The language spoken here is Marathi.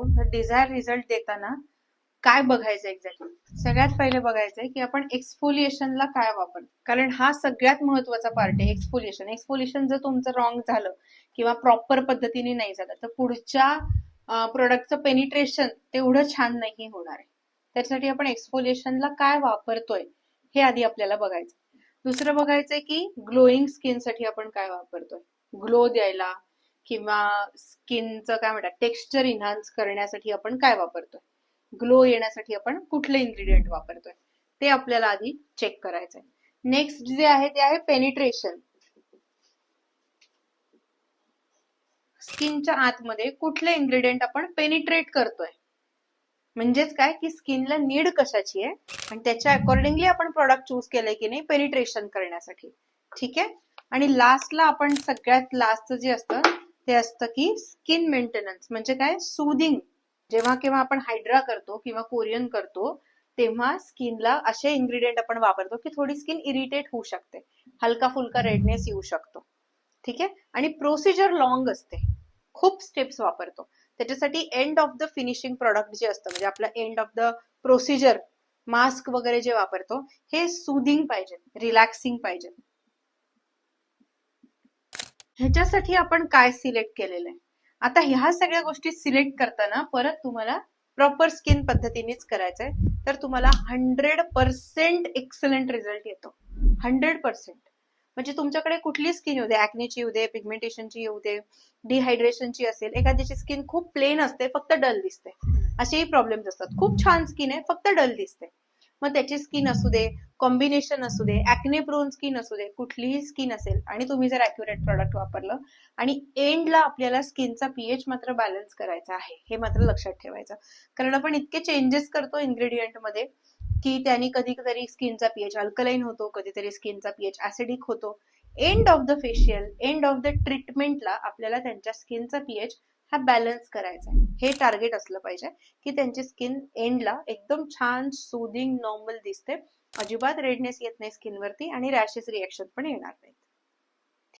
तर डिझायर रिझल्ट देताना काय बघायचं एक्झॅक्टली? सगळ्यात पहिले बघायचंय की आपण एक्सफोलिएशनला काय वापरतो, कारण हा सगळ्यात महत्वाचा पार्ट आहे. एक्सफोलिएशन एक्सफोलिएशन जर तुमचं रॉंग झालं किंवा प्रॉपर पद्धतीने नाही झालं तर पुढच्या प्रोडक्टचं पेनिट्रेशन तेवढं छान नाही होणार आहे. त्यासाठी आपण एक्सफोलिएशनला काय वापरतोय हे आधी आपल्याला बघायचं. दुसरं बघायचंय की ग्लोईंग स्किनसाठी आपण काय वापरतोय, ग्लो द्यायला किंवा स्किनचं काय म्हणतात टेक्स्चर इन्हान्स करण्यासाठी आपण काय वापरतोय, ग्लो येण्यासाठी आपण कुठले इन्ग्रेडियंट वापरतोय ते आपल्याला आधी चेक करायचंय. नेक्स्ट जे आहे ते आहे पेनिट्रेशन. स्किनच्या आतमध्ये कुठले इन्ग्रेडियंट आपण पेनिट्रेट करतोय, म्हणजेच काय की स्किनला नीड कशाची आहे आणि त्याच्या अकॉर्डिंगली आपण प्रोडक्ट चूज केलंय की नाही पेनिट्रेशन करण्यासाठी. ठीक आहे. आणि लास्टला आपण सगळ्यात लास्टचं जे असतं ते असतं की स्किन मेंटेनन्स, म्हणजे काय सुदिंग. जेव्हा केव्हा आपण हायड्रा करतो किंवा कोरियन करतो तेव्हा स्किनला असे इन्ग्रेडियंट आपण वापरतो की थोडी स्किन इरिटेट होऊ शकते, हलका फुलका रेडनेस येऊ शकतो. ठीक आहे. आणि प्रोसिजर लॉंग असते, खूप स्टेप्स वापरतो. त्याच्यासाठी end of the finishing product जे असतं म्हणजे आपलं end of the procedure mask वगैरे जे वापरतो हे सुदिंग पाहिजे, रिलॅक्सिंग पाहिजे. ह्याच्यासाठी आपण काय सिलेक्ट केलेलं आहे? आता ह्या सगळ्या गोष्टी सिलेक्ट करताना परत तुम्हाला प्रॉपर स्किन पद्धतीनेच करायचंय, तर तुम्हाला 100% एक्सलंट रिझल्ट येतो. 100%. म्हणजे तुमच्याकडे कुठली स्किन येऊ दे, ऍक्नेची येऊ दे, पिगमेंटेशनची येऊ दे, डिहायड्रेशनची असेल, एखाद्याची स्किन खूप प्लेन असते फक्त डल दिसते, असेही प्रॉब्लेम्स असतात. खूप छान स्किन आहे फक्त डल दिसते, मग त्याची स्किन असू दे, कॉम्बिनेशन असू दे, ऍक्ने प्रोन स्किन असू दे, कुठलीही स्किन असेल आणि तुम्ही जर ऍक्युरेट प्रॉडक्ट वापरलं आणि एंडला आपल्याला स्किनचा पीएच मात्र बॅलन्स करायचा आहे, हे मात्र लक्षात ठेवायचं. कारण आपण इतके चेंजेस करतो इन्ग्रेडियंट मध्ये की त्यांनी कधीतरी स्किनचा पीएच अल्कलाइन होतो, कधीतरी स्किनचा पीएच ऍसिडिक होतो. End of the facial, end of the ट्रीटमेंटला आपल्याला त्यांच्या स्किनचा पीएच हा बॅलन्स करायचा आहे. हे टार्गेट असलं पाहिजे की त्यांची स्किन एंडला एकदम छान सुदिंग नॉर्मल दिसते, अजिबात रेडनेस येत नाही स्किनवरती आणि रॅशेस रिएक्शन पण येणार नाही.